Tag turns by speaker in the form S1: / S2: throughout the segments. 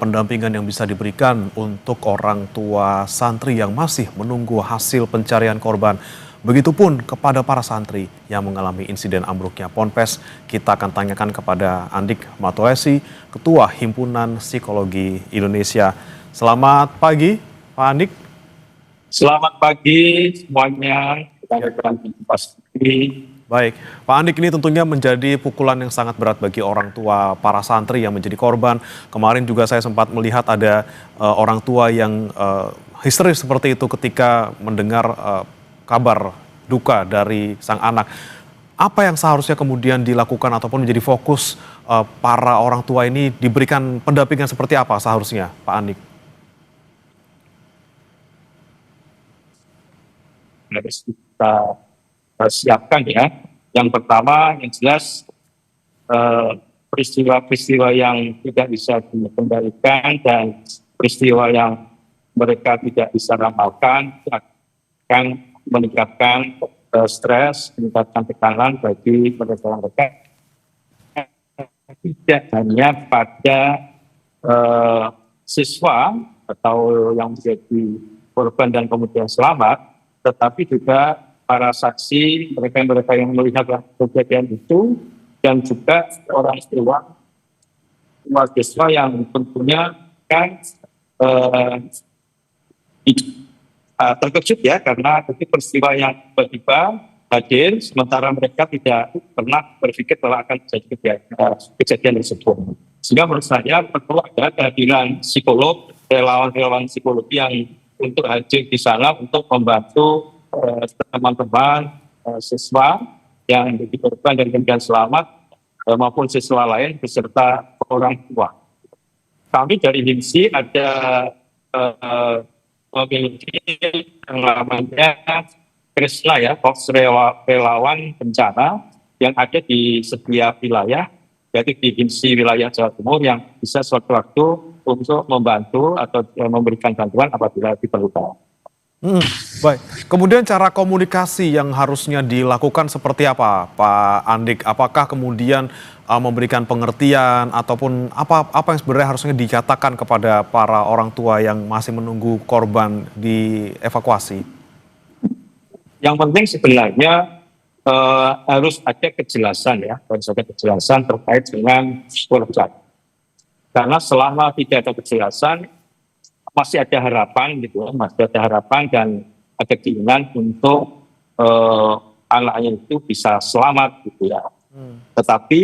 S1: pendampingan yang bisa diberikan untuk orang tua santri yang masih menunggu hasil pencarian korban. Begitupun kepada para santri yang mengalami insiden ambruknya Ponpes. Kita akan tanyakan kepada Andik Matoesi, Ketua Himpunan Psikologi Indonesia. Selamat pagi, Pak Andik.
S2: Selamat pagi semuanya. Pasti.
S1: Baik, Pak Andik, ini tentunya menjadi pukulan yang sangat berat bagi orang tua para santri yang menjadi korban. Kemarin juga saya sempat melihat ada orang tua yang histeris seperti itu ketika mendengar kabar duka dari sang anak. Apa yang seharusnya kemudian dilakukan ataupun menjadi fokus para orang tua ini, diberikan pendampingan seperti apa seharusnya, Pak Andik?
S2: Harus kita siapkan ya. Yang pertama yang jelas peristiwa-peristiwa yang tidak bisa dikendalikan dan peristiwa yang mereka tidak bisa ramalkan akan meningkatkan stres, meningkatkan tekanan bagi mereka tidak hanya pada siswa atau yang menjadi korban dan kemudian selamat, tetapi juga para saksi, mereka yang melihat kejadian itu, dan juga orang tua mahasiswa yang tentunya kan terkejut ya, karena itu peristiwa yang tiba-tiba hadir, sementara mereka tidak pernah berpikir bahwa akan terjadi kejadian tersebut. Sehingga menurut saya perlu ada kehadiran psikolog, relawan-relawan psikologi yang untuk hadir di sana untuk membantu teman-teman siswa yang menjadi korban dan kemudian selamat maupun siswa lain beserta orang tua. Kami dari HIMSI ada memiliki yang namanya Krisna ya, Korps Relawan Bencana yang ada di setiap wilayah, yaitu di HIMSI wilayah Jawa Timur yang bisa sewaktu-waktu untuk membantu atau memberikan bantuan apabila diperlukan.
S1: Baik, kemudian cara komunikasi yang harusnya dilakukan seperti apa, Pak Andik? Apakah kemudian memberikan pengertian ataupun apa yang sebenarnya harusnya dikatakan kepada para orang tua yang masih menunggu korban dievakuasi?
S2: Yang penting sebenarnya harus ada kejelasan ya, harus ada kejelasan terkait dengan korban. Karena selama tidak ada kejelasan, masih ada harapan gitu ya, masih ada harapan dan ada keinginan untuk anaknya itu bisa selamat gitu ya. Tetapi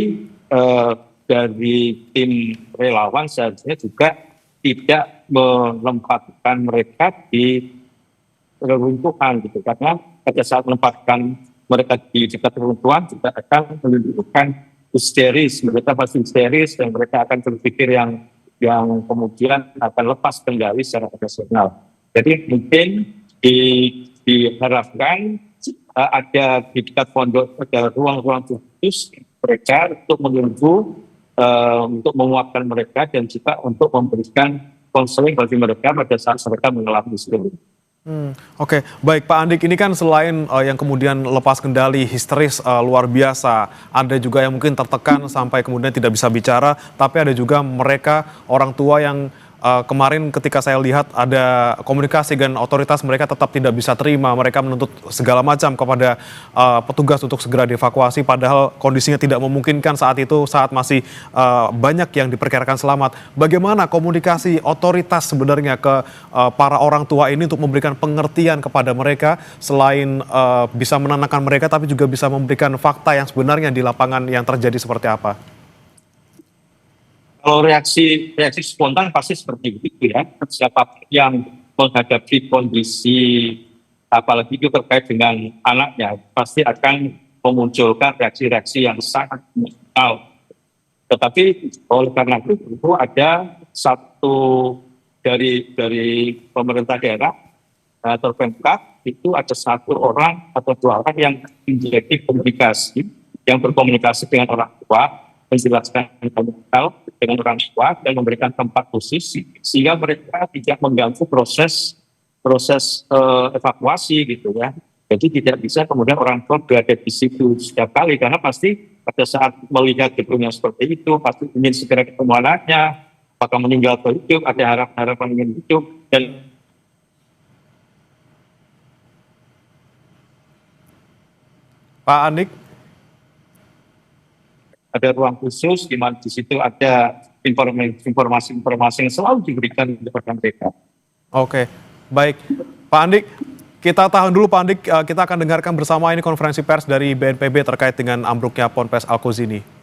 S2: dari tim relawan seharusnya juga tidak menempatkan mereka di reruntuhan gitu, karena pada saat menempatkan mereka di dekat reruntuhan juga akan menimbulkan histeris, mereka pasti histeris dan mereka akan berpikir yang kemudian akan lepas kendali secara emosional. Jadi mungkin diharapkan ada di dekat pondok ada ruang-ruang khusus mereka untuk menunggu, untuk menguatkan mereka dan juga untuk memberikan konseling bagi mereka pada saat mereka mengalami itu.
S1: Oke, baik Pak Andik, ini kan selain yang kemudian lepas kendali, histeris luar biasa, ada juga yang mungkin tertekan sampai kemudian tidak bisa bicara, tapi ada juga mereka orang tua yang kemarin ketika saya lihat ada komunikasi dengan otoritas, mereka tetap tidak bisa terima, mereka menuntut segala macam kepada petugas untuk segera dievakuasi, padahal kondisinya tidak memungkinkan saat itu, saat masih banyak yang diperkirakan selamat. Bagaimana komunikasi otoritas sebenarnya ke para orang tua ini untuk memberikan pengertian kepada mereka, selain bisa menenangkan mereka, tapi juga bisa memberikan fakta yang sebenarnya di lapangan yang terjadi seperti apa?
S2: Kalau reaksi spontan pasti seperti itu ya. Siapa yang menghadapi kondisi apalagi itu terkait dengan anaknya pasti akan memunculkan reaksi-reaksi yang sangat emosional. Tetapi oleh karena itu tentu ada satu dari pemerintah daerah atau Pemkab itu ada satu orang atau dua orang yang menjadi komunikasi, yang berkomunikasi dengan orang tua, menjelaskan dengan orang tua dan memberikan tempat khusus sehingga mereka tidak mengganggu proses evakuasi gitu ya. Jadi tidak bisa kemudian orang tua berada di situ setiap kali karena pasti pada saat melihat gedung yang seperti itu pasti ingin segera ketemu anaknya, apakah meninggal atau hidup, ada harapan ingin hidup, dan
S1: Pak Andik.
S2: ada ruang khusus di mana di situ ada informasi-informasi yang selalu diberikan kepada mereka.
S1: Oke, baik. Pak Andik, kita tahan dulu Pak Andik, kita akan dengarkan bersama ini konferensi pers dari BNPB terkait dengan ambruknya Ponpes Al-Qazi.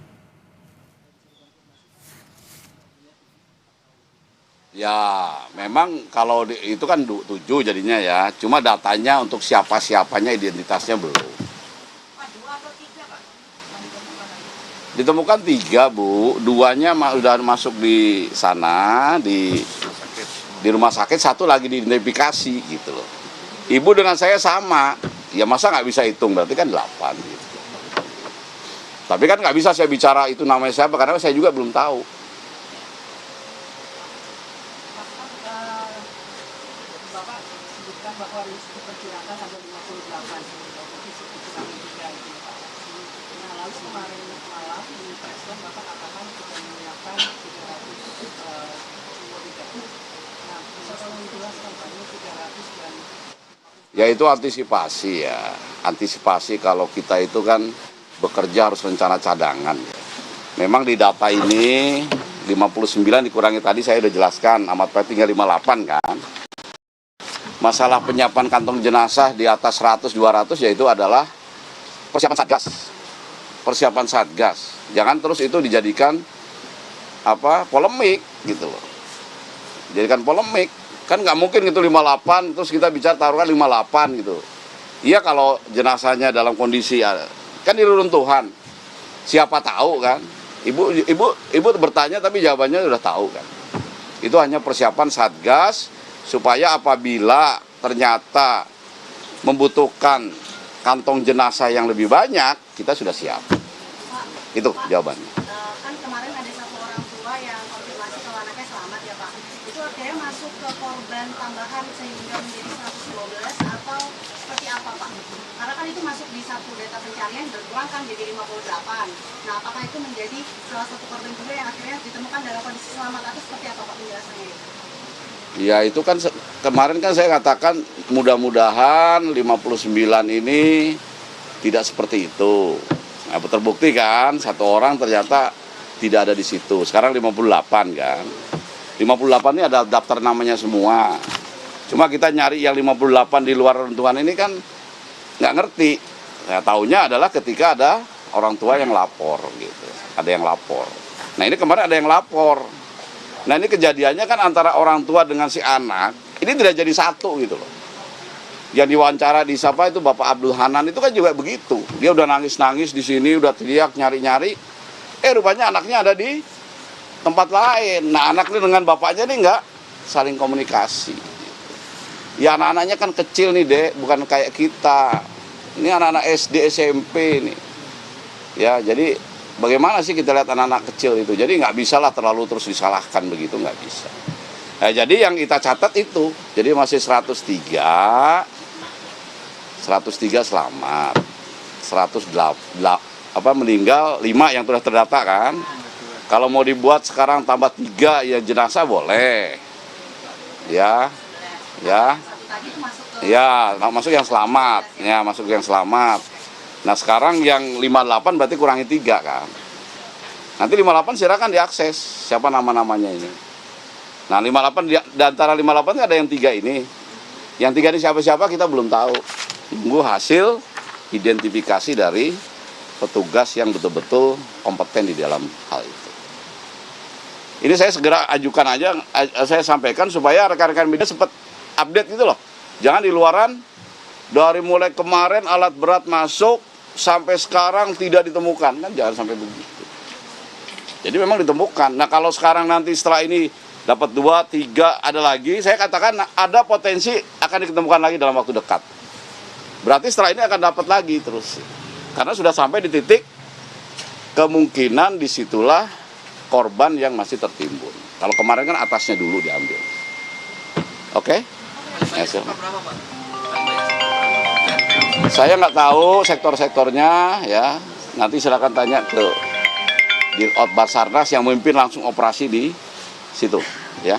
S3: Ya, memang kalau itu kan 7 jadinya ya, cuma datanya untuk siapa-siapanya, identitasnya belum. Ditemukan 3, Bu. 2-nya sudah masuk di sana, di rumah sakit, 1 lagi diidentifikasi gitu loh. Ibu dengan saya sama, ya masa nggak bisa hitung, berarti kan 8 gitu. Tapi kan nggak bisa saya bicara itu namanya siapa, karena saya juga belum tahu.
S4: Bapak sebutkan bahwa diperkirakan ada 58 itu Pak. Nah, lalu kemarin malam di preskon Bapak katakan sudah menyiapkan 300 Nah, bisa tolong dijelaskan Pak, ini 300 dan
S3: Ya itu antisipasi ya. Antisipasi kalau kita itu kan bekerja harus rencana cadangan. Memang di data ini 59 dikurangi tadi saya udah jelaskan, amat baik tinggal 58 kan. Masalah penyiapan kantong jenazah di atas 100-200 yaitu adalah persiapan Satgas. Persiapan Satgas. Jangan terus itu dijadikan polemik gitu loh. Jadikan polemik. Kan nggak mungkin gitu 58 terus kita bicara taruhkan 58 gitu. Iya kalau jenazahnya dalam kondisi kan di reruntuhan. Siapa tahu kan? Ibu bertanya tapi jawabannya udah tahu kan. Itu hanya persiapan Satgas supaya apabila ternyata membutuhkan kantong jenazah yang lebih banyak, kita sudah siap. Itu jawabannya.
S4: kan kemarin ada 1 orang tua yang konfirmasi kalau anaknya selamat ya Pak. Itu artinya masuk ke korban tambahan sehingga menjadi 112 atau seperti apa Pak? Karena kan itu masuk di satu data pencarian berkurang kan jadi 58. Nah, apakah itu menjadi salah satu korban juga yang akhirnya ditemukan dalam kondisi selamat atau seperti apa Pak penjelasannya itu?
S3: Ya itu kan kemarin kan saya katakan mudah-mudahan 59 ini tidak seperti itu. Nah, terbukti kan 1 orang ternyata tidak ada di situ. Sekarang 58 kan. 58 ini ada daftar namanya semua. Cuma kita nyari yang 58 di luar reruntuhan ini kan nggak ngerti. Nah, taunya adalah ketika ada orang tua yang lapor gitu. Ada yang lapor. Nah ini kemarin ada yang lapor. Nah ini kejadiannya kan antara orang tua dengan si anak, ini tidak jadi satu gitu loh. Yang diwawancara di siapa itu Bapak Abdul Hanan itu kan juga begitu. Dia udah nangis-nangis di sini, udah teriak nyari-nyari. Rupanya anaknya ada di tempat lain. Nah anaknya dengan bapaknya nih nggak saling komunikasi. Ya anak-anaknya kan kecil nih Dek, bukan kayak kita. Ini anak-anak SD, SMP nih. Ya jadi bagaimana sih kita lihat anak-anak kecil itu? Jadi nggak bisa lah terlalu terus disalahkan begitu, nggak bisa. Nah, jadi yang kita catat itu, jadi masih 103 selamat, 108 meninggal, 5 yang sudah terdata kan. Kalau mau dibuat sekarang tambah 3 ya jenazah boleh. Ya, masuk yang selamat, ya masuk yang selamat. Nah sekarang yang 58 berarti kurangi 3 kan. Nanti 58 silakan diakses siapa nama-namanya ini. Nah 58 di antara 58 ada yang 3 ini. Yang 3 ini siapa-siapa kita belum tahu. Tunggu hasil identifikasi dari petugas yang betul-betul kompeten di dalam hal itu. Ini saya segera ajukan aja, saya sampaikan supaya rekan-rekan media sempat update gitu loh. Jangan di luaran, dari mulai kemarin alat berat masuk, sampai sekarang tidak ditemukan, kan jangan sampai begitu. Jadi memang ditemukan. Nah kalau sekarang nanti setelah ini dapat 2, 3, ada lagi, saya katakan ada potensi akan ditemukan lagi dalam waktu dekat. Berarti setelah ini akan dapat lagi terus. Karena sudah sampai di titik kemungkinan disitulah korban yang masih tertimbun. Kalau kemarin kan atasnya dulu diambil. Oke? Ya, saya nggak tahu sektor-sektornya ya. Nanti silakan tanya ke Dirut Basarnas yang memimpin langsung operasi di situ, ya.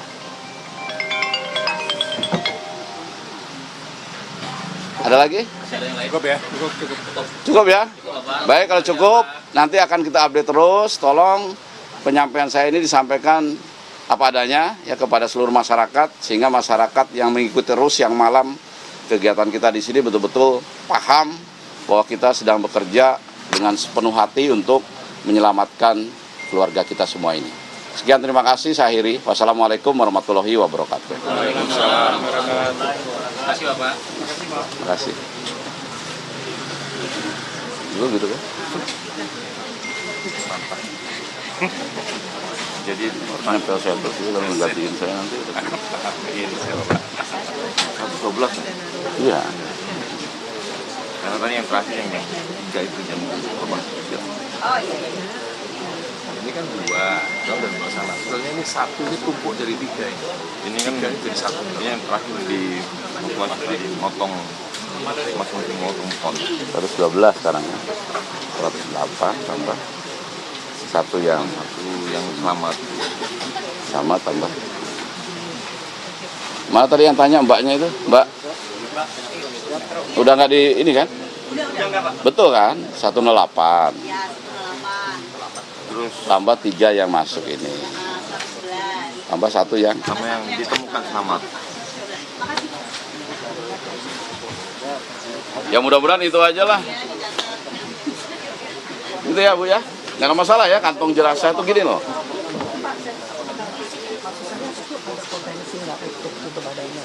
S3: Ada lagi?
S5: Cukup ya?
S3: Cukup ya? Baik, kalau cukup nanti akan kita update terus. Tolong penyampaian saya ini disampaikan apa adanya ya kepada seluruh masyarakat, sehingga masyarakat yang mengikuti terus yang malam kegiatan kita di sini betul-betul paham bahwa kita sedang bekerja dengan sepenuh hati untuk menyelamatkan keluarga kita semua ini. Sekian, terima kasih, saya akhiri. Wassalamualaikum warahmatullahi wabarakatuh.
S5: Waalaikumsalam warahmatullahi wabarakatuh. Terima kasih Bapak.
S3: Terima kasih. Dulu gitu kan?
S5: Jadi
S3: Nempel saya terus itu kalau gantiin saya nanti.
S5: ini saya Bapak.
S3: 112 ya? Iya.
S5: Karena tadi yang terakhir yang 3 itu yang korban sosial. Ini kan 2, kalau dan masalah. Sebenarnya ini 1 ini tumpuk dari 3 ini. Ini kan jadi 1. Ini yang terakhir dimotong, masing-masing motong pon.
S3: 112 sekarang ya. 108 tambah 1 yang
S5: Selamat.
S3: sama tambah. Mana tadi yang tanya mbaknya itu? Mbak? Udah nggak di ini kan? Betul kan? 108.
S5: Terus
S3: Tambah 3 yang masuk ini. Tambah 1 yang
S5: sama yang ditemukan selamat.
S3: ya mudah-mudahan itu aja lah. Gitu ya Bu ya. Nggak ada masalah ya, kantong jenazah itu gini loh.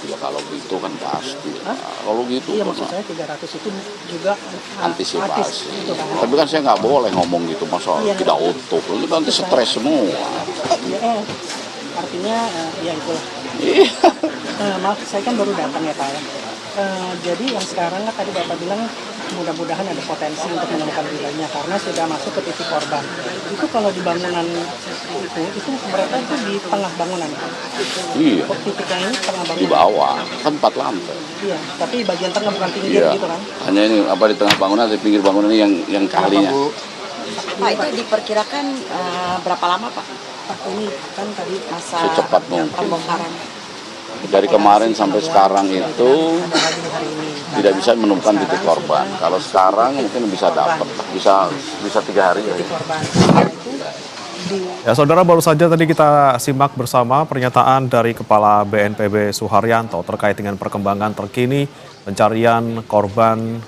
S3: Ya kalau gitu kan pasti. Nah, kalau gitu
S6: Iya,
S3: kan
S6: maksud saya 300 itu juga
S3: antisipasi.
S6: gitu kan.
S3: Tapi kan saya nggak boleh ngomong gitu, masa
S6: Iya.
S3: tidak utuh. Itu nanti stres semua.
S6: Ya, artinya ya itulah.
S3: Iya.
S6: Maaf, saya kan baru datang ya Pak ya. Jadi yang sekarang kan tadi Bapak bilang mudah-mudahan ada potensi untuk menemukan wilayahnya karena sudah masuk ke titik korban. Itu kalau di bangunan itu mereka itu di tengah bangunan.
S3: Iya.
S6: Titiknya ini tengah
S3: Di
S6: bangunan.
S3: bawah kan 4 lantai.
S6: Iya, tapi bagian tengah bukan pinggir
S3: Iya.
S6: gitu kan.
S3: Hanya ini apa di tengah bangunan, di pinggir bangunan ini yang kalinya.
S7: Pak, itu diperkirakan berapa lama Pak?
S6: Pak ini kan tadi
S7: Masa
S3: Secepat mungkin.
S7: pembongkaran?
S3: Dari kemarin sampai sekarang itu
S6: ada hari ini.
S3: tidak bisa menemukan titik korban. Kalau sekarang mungkin bisa dapat, bisa 3 hari ya.
S6: Titik korban. Nah, itu di
S1: Ya, saudara, baru saja tadi kita simak bersama pernyataan dari Kepala BNPB Suharyanto terkait dengan perkembangan terkini pencarian korban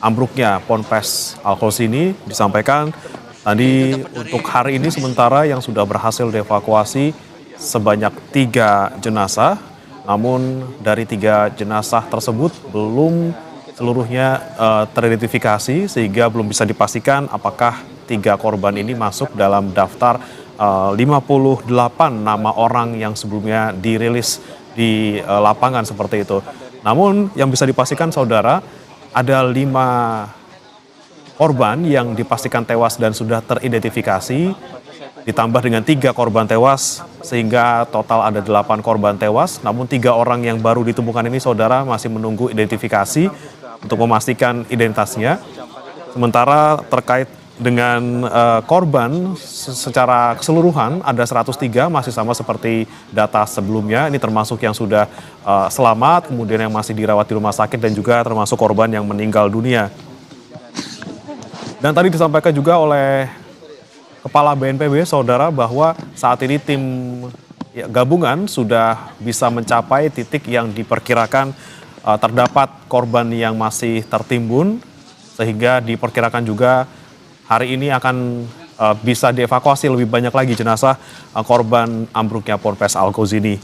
S1: ambruknya Ponpes Al-Qausini. Disampaikan tadi untuk hari ini sementara yang sudah berhasil dievakuasi sebanyak 3 jenazah. Namun dari 3 jenazah tersebut belum seluruhnya teridentifikasi sehingga belum bisa dipastikan apakah 3 korban ini masuk dalam daftar 58 nama orang yang sebelumnya dirilis di lapangan seperti itu. Namun yang bisa dipastikan saudara, ada 5 korban yang dipastikan tewas dan sudah teridentifikasi, ditambah dengan 3 korban tewas sehingga total ada 8 korban tewas. Namun 3 orang yang baru ditemukan ini saudara masih menunggu identifikasi untuk memastikan identitasnya. Sementara terkait dengan korban secara keseluruhan ada 103, masih sama seperti data sebelumnya. Ini termasuk yang sudah selamat, kemudian yang masih dirawat di rumah sakit dan juga termasuk korban yang meninggal dunia. Dan tadi disampaikan juga oleh Kepala BNPB, saudara, bahwa saat ini tim gabungan sudah bisa mencapai titik yang diperkirakan terdapat korban yang masih tertimbun, sehingga diperkirakan juga hari ini akan bisa dievakuasi lebih banyak lagi jenazah korban ambruknya Ponpes Al-Qausini.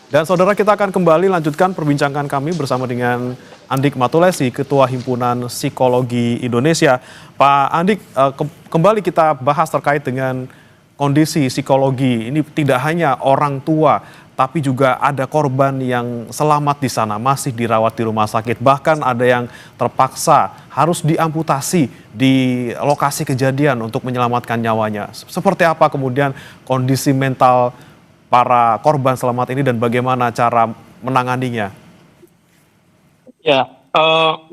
S1: Dan saudara, kita akan kembali lanjutkan perbincangan kami bersama dengan Andik Matulesi, Ketua Himpunan Psikologi Indonesia. Pak Andik, kembali kita bahas terkait dengan kondisi psikologi. Ini tidak hanya orang tua, tapi juga ada korban yang selamat di sana, masih dirawat di rumah sakit. Bahkan ada yang terpaksa harus diamputasi di lokasi kejadian untuk menyelamatkan nyawanya. Seperti apa kemudian kondisi mental para korban selamat ini dan bagaimana cara menanganinya?
S2: Ya,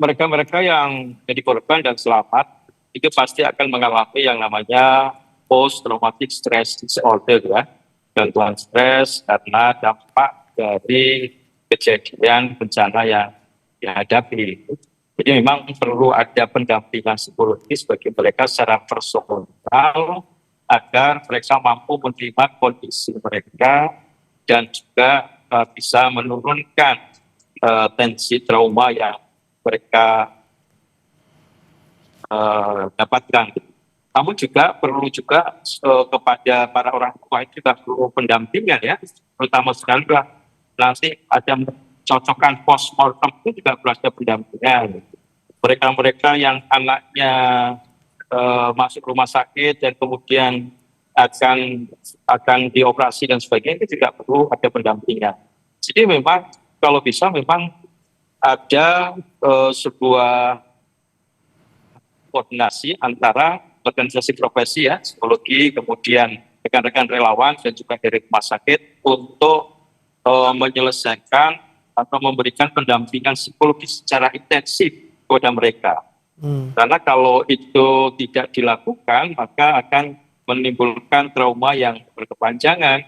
S2: mereka-mereka yang jadi korban dan selamat itu pasti akan mengalami yang namanya post traumatic stress disorder ya. gangguan stres karena dampak dari kejadian bencana yang dihadapi. Jadi memang perlu ada pendampingan psikologis bagi mereka secara personal agar mereka mampu menerima kondisi mereka dan juga bisa menurunkan tensi trauma yang mereka dapatkan. Namun juga perlu juga kepada para orang tua itu juga perlu pendampingan ya, terutama sekali nanti ada cocokan postmortem itu juga perlu ada pendampingan. Mereka-mereka yang anaknya masuk rumah sakit dan kemudian akan dioperasi dan sebagainya itu juga perlu ada pendampingan. Jadi memang kalau bisa memang ada sebuah koordinasi antara organisasi profesi ya, psikologi, kemudian rekan-rekan relawan dan juga dari rumah sakit untuk menyelesaikan atau memberikan pendampingan psikologis secara intensif kepada mereka. Karena kalau itu tidak dilakukan, maka akan menimbulkan trauma yang berkepanjangan.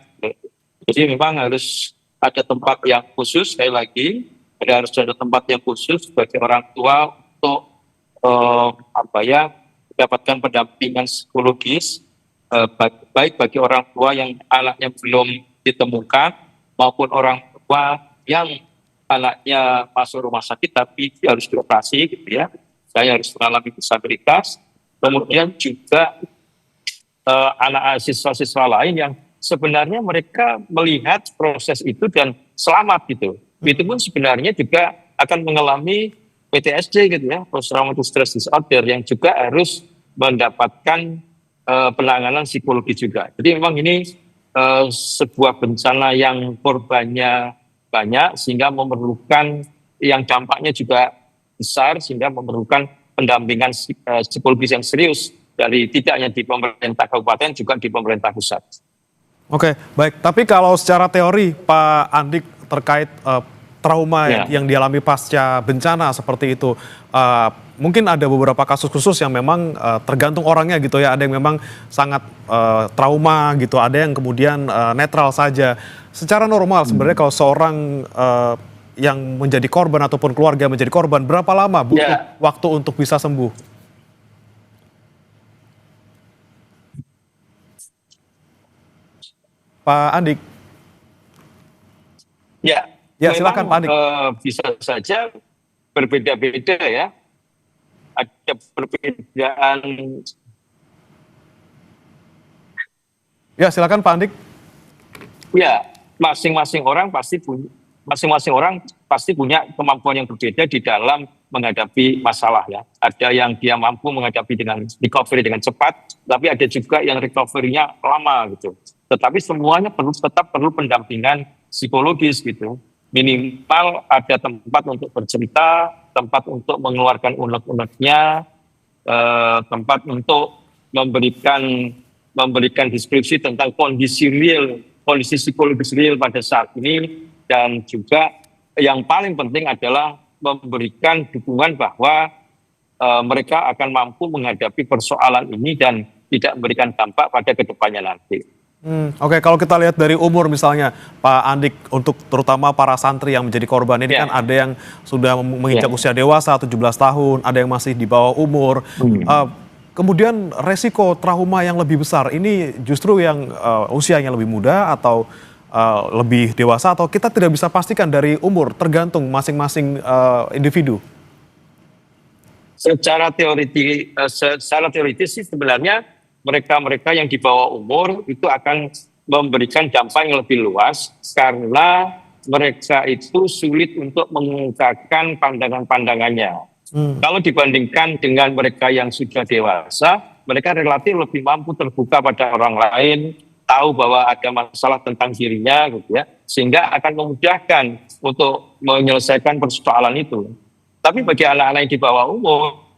S2: Jadi memang harus ada tempat yang khusus, sekali lagi, harus ada tempat yang khusus bagi orang tua untuk mendapatkan pendampingan psikologis, baik bagi orang tua yang anaknya belum ditemukan maupun orang tua yang anaknya masuk rumah sakit tapi harus dioperasi gitu ya, saya harus mengalami disabilitas. Kemudian juga anak siswa-siswa lain yang sebenarnya mereka melihat proses itu dan selamat gitu. Itu pun sebenarnya juga akan mengalami PTSD gitu ya, post traumatic stress disorder, yang juga harus mendapatkan penanganan psikologi juga. Jadi memang ini sebuah bencana yang korbannya banyak sehingga memerlukan yang dampaknya juga besar sehingga memerlukan pendampingan psikologis yang serius dari tidak hanya di pemerintah kabupaten juga di pemerintah pusat.
S1: Oke, baik. Tapi kalau secara teori Pak Andik terkait trauma yang dialami pasca bencana seperti itu, mungkin ada beberapa kasus khusus yang memang tergantung orangnya gitu ya, ada yang memang sangat trauma gitu, ada yang kemudian netral saja. Secara normal sebenarnya kalau seorang yang menjadi korban ataupun keluarga menjadi korban, berapa lama butuh waktu untuk bisa sembuh? Pak Andik. Ya, silakan Pak Andik.
S2: Bisa saja berbeda-beda ya. Ada perbedaan.
S1: Ya, silakan Pak Andik.
S2: Ya, masing-masing orang pasti punya kemampuan yang berbeda di dalam menghadapi masalah ya. Ada yang dia mampu menghadapi dengan recovery dengan cepat, tapi ada juga yang recovery-nya lama gitu. Tetapi semuanya tetap perlu pendampingan psikologis gitu. Minimal ada tempat untuk bercerita, tempat untuk mengeluarkan unek-uneknya, tempat untuk memberikan deskripsi tentang kondisi psikologis real pada saat ini, dan juga yang paling penting adalah memberikan dukungan bahwa mereka akan mampu menghadapi persoalan ini dan tidak memberikan dampak pada kedepannya nanti.
S1: Oke, kalau kita lihat dari umur misalnya Pak Andik, untuk terutama para santri yang menjadi korban ini kan ada yang sudah menginjak usia dewasa 17 tahun, ada yang masih di bawah umur. Kemudian resiko trauma yang lebih besar ini justru yang usianya lebih muda atau lebih dewasa, atau kita tidak bisa pastikan dari umur, tergantung masing-masing individu?
S2: Secara teoritis sih sebenarnya mereka yang di bawah umur itu akan memberikan dampak yang lebih luas karena mereka itu sulit untuk mengungkapkan pandangan-pandangannya. Kalau dibandingkan dengan mereka yang sudah dewasa, mereka relatif lebih mampu terbuka pada orang lain, tahu bahwa ada masalah tentang dirinya gitu ya, sehingga akan memudahkan untuk menyelesaikan persoalan itu. Tapi bagi anak-anak yang di bawah umur,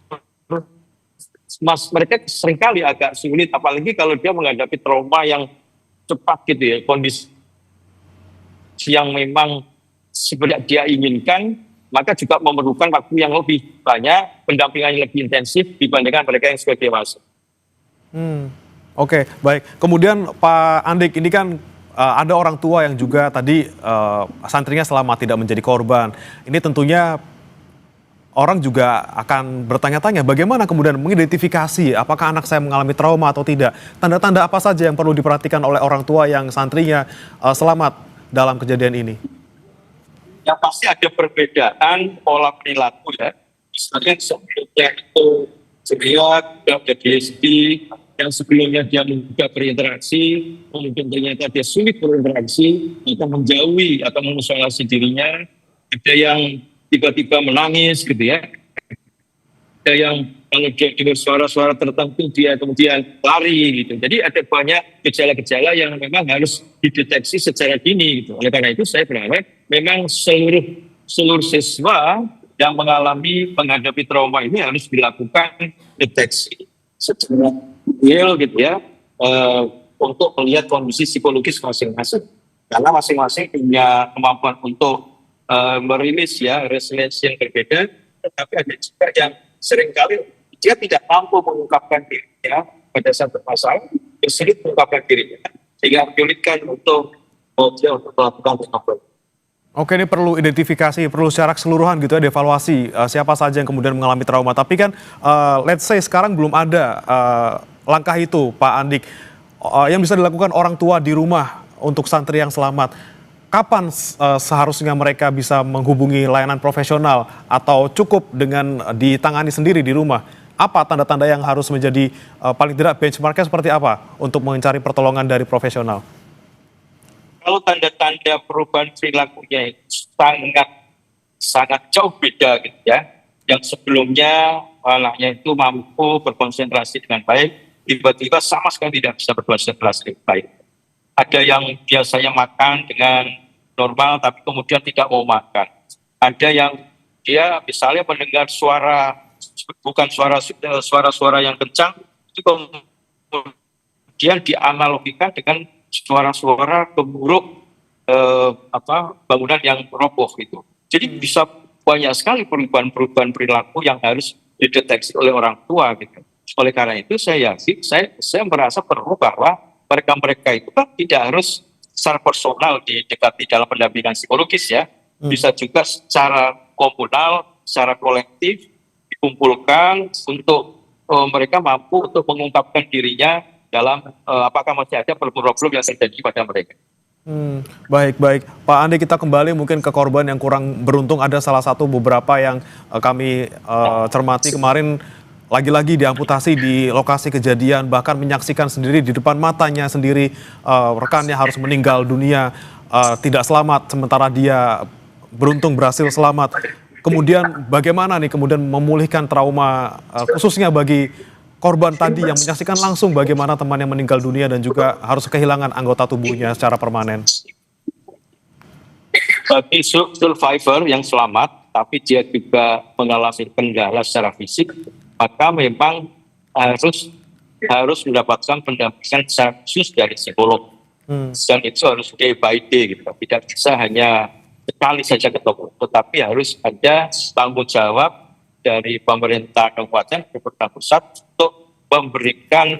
S2: mereka seringkali agak sulit, apalagi kalau dia menghadapi trauma yang cepat gitu ya, kondisi yang memang sebenarnya dia inginkan, maka juga memerlukan waktu yang lebih banyak, pendampingan yang lebih intensif dibandingkan mereka yang sudah dewasa.
S1: Oke, baik. Kemudian Pak Andik, ini kan ada orang tua yang juga tadi santrinya selamat tidak menjadi korban. Ini tentunya orang juga akan bertanya-tanya bagaimana kemudian mengidentifikasi apakah anak saya mengalami trauma atau tidak. Tanda-tanda apa saja yang perlu diperhatikan oleh orang tua yang santrinya selamat dalam kejadian ini?
S2: Yang pasti ada perbedaan pola perilaku ya. Misalnya sebelumnya itu ceria, tidak ada DSD, yang sebelumnya dia mudah berinteraksi, mungkin ternyata dia sulit berinteraksi, atau menjauhi atau mengisolasi dirinya, ada yang tiba-tiba menangis gitu ya, ada yang kalau dia dengar suara-suara tertentu dia kemudian lari gitu. Jadi ada banyak gejala-gejala yang memang harus dideteksi secara dini gitu. Oleh karena itu saya berharap memang seluruh siswa yang menghadapi trauma ini harus dilakukan deteksi secara real gitu ya, untuk melihat kondisi psikologis masing-masing. Karena masing-masing punya kemampuan untuk merilis ya resiliensi yang berbeda, tetapi ada juga yang seringkali dia tidak mampu mengungkapkan dirinya pada satu masalah, sulit mengungkapkan dirinya, sehingga menyulitkan untuk dia untuk melakukan recovery.
S1: Oke, ini perlu identifikasi, perlu secara keseluruhan gitu ya, dievaluasi siapa saja yang kemudian mengalami trauma. Tapi kan let's say sekarang belum ada langkah itu, Pak Andik, yang bisa dilakukan orang tua di rumah untuk santri yang selamat. Kapan seharusnya mereka bisa menghubungi layanan profesional atau cukup dengan ditangani sendiri di rumah? Apa tanda-tanda yang harus menjadi paling tidak benchmarknya seperti apa untuk mencari pertolongan dari profesional?
S2: Kalau tanda-tanda perubahan perilakunya itu sangat jauh beda gitu ya. Yang sebelumnya anaknya itu mampu berkonsentrasi dengan baik, tiba-tiba sama sekali tidak bisa berkonsentrasi dengan baik. Ada yang biasanya makan dengan normal tapi kemudian tidak mau makan. Ada yang dia misalnya mendengar suara, bukan suara-suara yang kencang, itu kemudian dianalogikan dengan suara-suara gemuruh bangunan yang roboh gitu. Jadi bisa banyak sekali perubahan-perubahan perilaku yang harus dideteksi oleh orang tua gitu. Oleh karena itu saya yakin, saya merasa perlu bahwa mereka itu kan tidak harus secara personal didekati dalam pendampingan psikologis ya. Bisa juga secara komunal, secara kolektif dikumpulkan untuk mereka mampu untuk mengungkapkan dirinya dalam apakah masih ada problem-problem yang terjadi pada mereka.
S1: Baik. Pak Andi, kita kembali mungkin ke korban yang kurang beruntung. Ada salah satu beberapa yang kami cermati kemarin lagi-lagi diamputasi di lokasi kejadian, bahkan menyaksikan sendiri di depan matanya sendiri rekannya harus meninggal dunia tidak selamat, sementara dia beruntung berhasil selamat. Kemudian bagaimana nih kemudian memulihkan trauma khususnya bagi korban tadi yang menyaksikan langsung bagaimana temannya meninggal dunia dan juga harus kehilangan anggota tubuhnya secara permanen.
S2: Bagi survivor yang selamat, tapi dia juga mengalami kendala secara fisik, maka memang harus mendapatkan pendampingan secara khusus dari psikolog. Dan itu harus day by day, gitu. Tidak bisa hanya sekali saja ketemu, tetapi harus ada tanggung jawab dari pemerintah kabupaten, pemerintah pusat untuk memberikan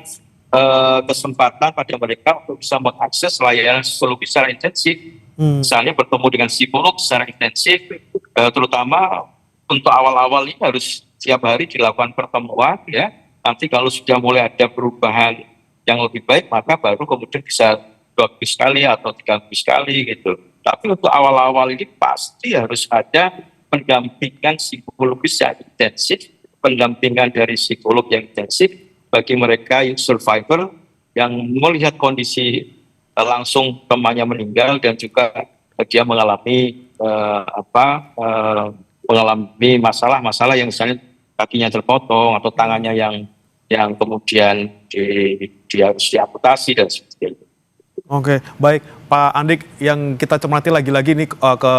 S2: kesempatan pada mereka untuk bisa mengakses layanan psikologi secara intensif. Misalnya bertemu dengan psikolog secara intensif, terutama untuk awal-awal ini harus setiap hari dilakukan pertemuan ya. Nanti kalau sudah mulai ada perubahan yang lebih baik, maka baru kemudian bisa 2 minggu sekali atau 3 minggu sekali gitu. Tapi untuk awal-awal ini pasti harus ada pendampingan psikologis yang intensif, pendampingan dari psikolog yang intensif bagi mereka yang survivor yang melihat kondisi langsung temannya meninggal dan juga dia mengalami mengalami masalah-masalah yang misalnya kakinya terpotong atau tangannya yang kemudian harus diamputasi dan sebagainya.
S1: Oke, baik Pak Andik, yang kita cermati lagi-lagi ini ke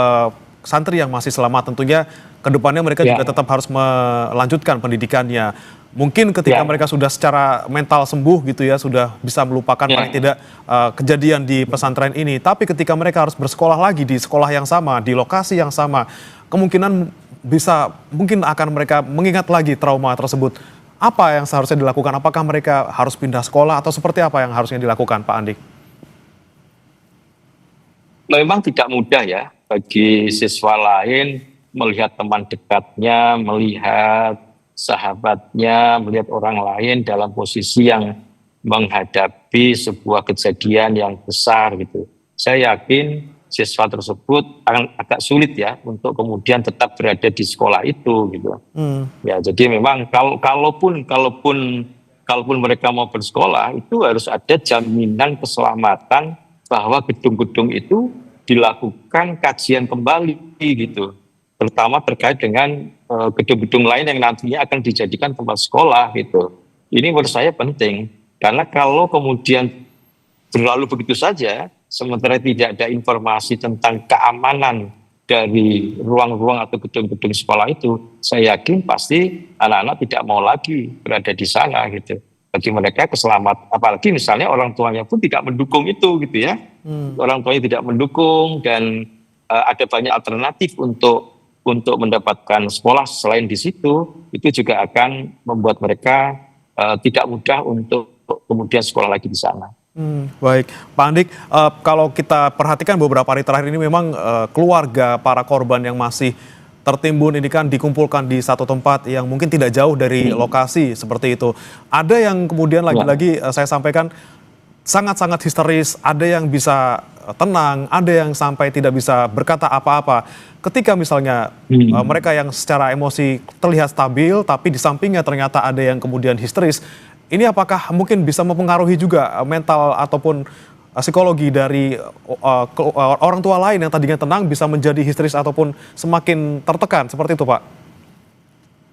S1: santri yang masih selamat, tentunya kedepannya mereka juga tetap harus melanjutkan pendidikannya. Mungkin ketika mereka sudah secara mental sembuh gitu ya, sudah bisa melupakan paling tidak kejadian di pesantren ini. Tapi ketika mereka harus bersekolah lagi di sekolah yang sama, di lokasi yang sama, kemungkinan mungkin akan mereka mengingat lagi trauma tersebut. Apa yang seharusnya dilakukan? Apakah mereka harus pindah sekolah atau seperti apa yang harusnya dilakukan, Pak Andik?
S2: memang tidak mudah ya bagi siswa lain melihat teman dekatnya, melihat sahabatnya, melihat orang lain dalam posisi yang menghadapi sebuah kejadian yang besar gitu. Saya yakin siswa tersebut akan agak sulit ya untuk kemudian tetap berada di sekolah itu gitu. Ya, jadi memang kalaupun mereka mau bersekolah itu harus ada jaminan keselamatan bahwa gedung-gedung itu dilakukan kajian kembali gitu. Terutama terkait dengan gedung-gedung lain yang nantinya akan dijadikan tempat sekolah gitu. Ini menurut saya penting karena kalau kemudian berlalu begitu saja sementara tidak ada informasi tentang keamanan dari ruang-ruang atau gedung-gedung sekolah itu, saya yakin pasti anak-anak tidak mau lagi berada di sana gitu. Bagi mereka keselamatan, apalagi misalnya orang tuanya pun tidak mendukung itu gitu ya. Orang tuanya tidak mendukung dan ada banyak alternatif untuk mendapatkan sekolah selain di situ, itu juga akan membuat mereka tidak mudah untuk kemudian sekolah lagi di sana.
S1: Baik, Pak Andik, kalau kita perhatikan beberapa hari terakhir ini memang keluarga para korban yang masih tertimbun ini kan dikumpulkan di satu tempat yang mungkin tidak jauh dari lokasi seperti itu. Ada yang kemudian lagi-lagi saya sampaikan sangat-sangat histeris, ada yang bisa tenang, ada yang sampai tidak bisa berkata apa-apa. Ketika misalnya mereka yang secara emosi terlihat stabil, tapi di sampingnya ternyata ada yang kemudian histeris, ini apakah mungkin bisa mempengaruhi juga mental ataupun psikologi dari orang tua lain yang tadinya tenang bisa menjadi histeris ataupun semakin tertekan, seperti itu Pak?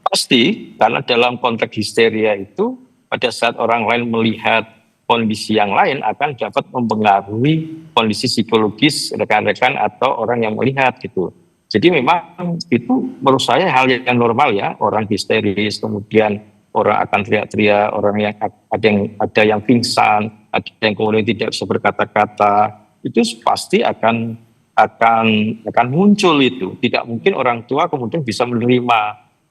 S2: Pasti, karena dalam konteks histeria itu pada saat orang lain melihat kondisi yang lain akan dapat mempengaruhi kondisi psikologis rekan-rekan atau orang yang melihat gitu. Jadi memang itu menurut saya hal yang normal ya, orang histeris kemudian orang akan teriak-teriak, orang yang ada yang pingsan, ada yang kemudian tidak bisa berkata-kata, itu pasti akan muncul itu. Tidak mungkin orang tua kemudian bisa menerima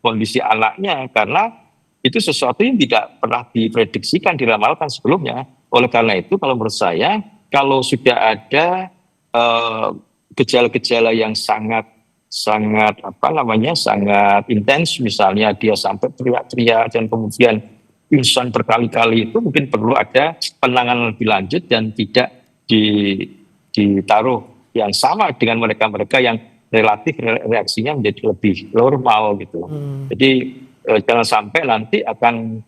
S2: kondisi anaknya karena itu sesuatu yang tidak pernah diprediksikan, diramalkan sebelumnya. Oleh karena itu, kalau menurut saya, kalau sudah ada gejala-gejala yang sangat intens, misalnya dia sampai teriak-teriak dan kemudian pingsan berkali-kali, itu mungkin perlu ada penanganan lebih lanjut dan tidak ditaruh yang sama dengan mereka-mereka yang relatif reaksinya menjadi lebih normal gitu. Jadi jangan sampai nanti akan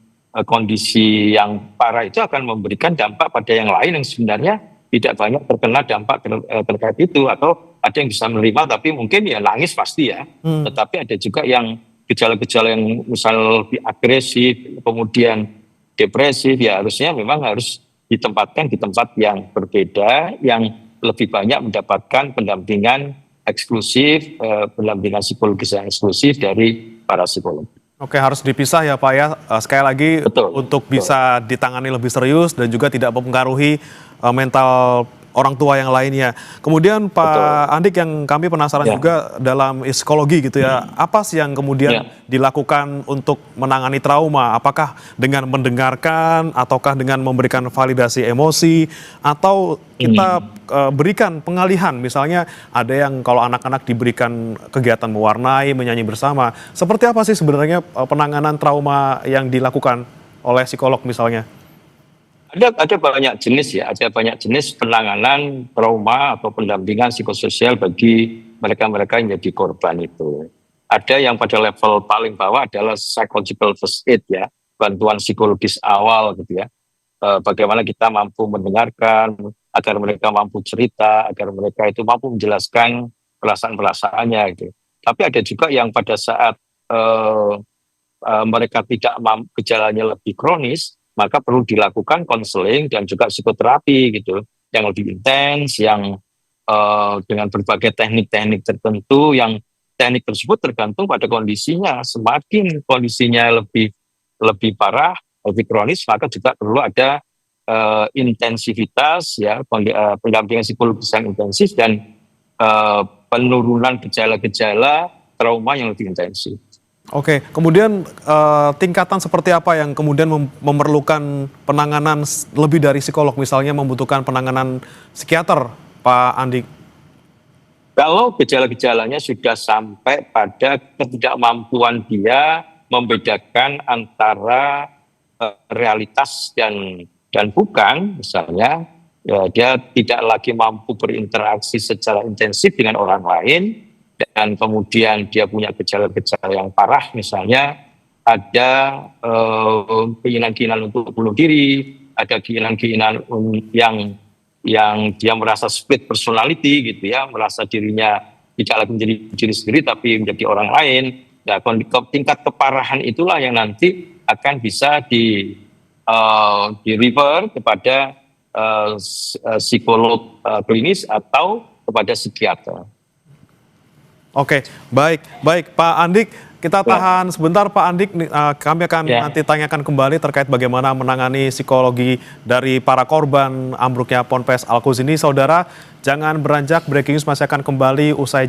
S2: kondisi yang parah itu akan memberikan dampak pada yang lain yang sebenarnya tidak banyak terkena dampak terkait itu, atau ada yang bisa menerima tapi mungkin ya nangis pasti ya. Tetapi ada juga yang gejala-gejala yang misal lebih agresif, kemudian depresif, ya harusnya memang harus ditempatkan di tempat yang berbeda, yang lebih banyak mendapatkan pendampingan eksklusif, pendampingan psikologis yang eksklusif dari para psikolog.
S1: Oke, harus dipisah ya Pak ya. Sekali lagi untuk bisa ditangani lebih serius dan juga tidak mempengaruhi mental orang tua yang lainnya. Kemudian Pak Andik, yang kami penasaran juga dalam psikologi gitu ya, apa sih yang kemudian dilakukan untuk menangani trauma? Apakah dengan mendengarkan, ataukah dengan memberikan validasi emosi, atau kita berikan pengalihan? Misalnya ada yang kalau anak-anak diberikan kegiatan mewarnai, menyanyi bersama. Seperti apa sih sebenarnya penanganan trauma yang dilakukan oleh psikolog misalnya?
S2: Ada banyak jenis ya, ada banyak jenis penanganan trauma atau pendampingan psikososial bagi mereka-mereka yang jadi korban itu. Ada yang pada level paling bawah adalah psychological first aid ya, bantuan psikologis awal gitu ya. Bagaimana kita mampu mendengarkan, agar mereka mampu cerita, agar mereka itu mampu menjelaskan perasaan-perasaannya gitu. Tapi ada juga yang pada saat mereka tidak gejalanya lebih kronis, maka perlu dilakukan konseling dan juga psikoterapi gitu, yang lebih intens, yang dengan berbagai teknik-teknik tertentu, yang teknik tersebut tergantung pada kondisinya. Semakin kondisinya lebih parah, lebih kronis, maka juga perlu ada intensivitas ya, pendampingan psikologis yang intensif dan penurunan gejala-gejala trauma yang lebih intensif.
S1: Oke, kemudian tingkatan seperti apa yang kemudian memerlukan penanganan lebih dari psikolog, misalnya membutuhkan penanganan psikiater, Pak Andik?
S2: Kalau gejala-gejalanya sudah sampai pada ketidakmampuan dia membedakan antara realitas dan bukan, misalnya ya, dia tidak lagi mampu berinteraksi secara intensif dengan orang lain, dan kemudian dia punya gejala-gejala yang parah, misalnya ada keinginan-keinginan untuk bunuh diri, ada keinginan-keinginan yang dia merasa split personality gitu ya, merasa dirinya tidak lagi menjadi diri sendiri tapi menjadi orang lain. Ya, tingkat keparahan itulah yang nanti akan bisa di refer kepada psikolog klinis atau kepada psikiater.
S1: Oke, baik Pak Andik, kita tahan sebentar Pak Andik, kami akan nanti tanyakan kembali terkait bagaimana menangani psikologi dari para korban ambruknya Ponpes Al Quds ini. Saudara, jangan beranjak, breaking news masih akan kembali usai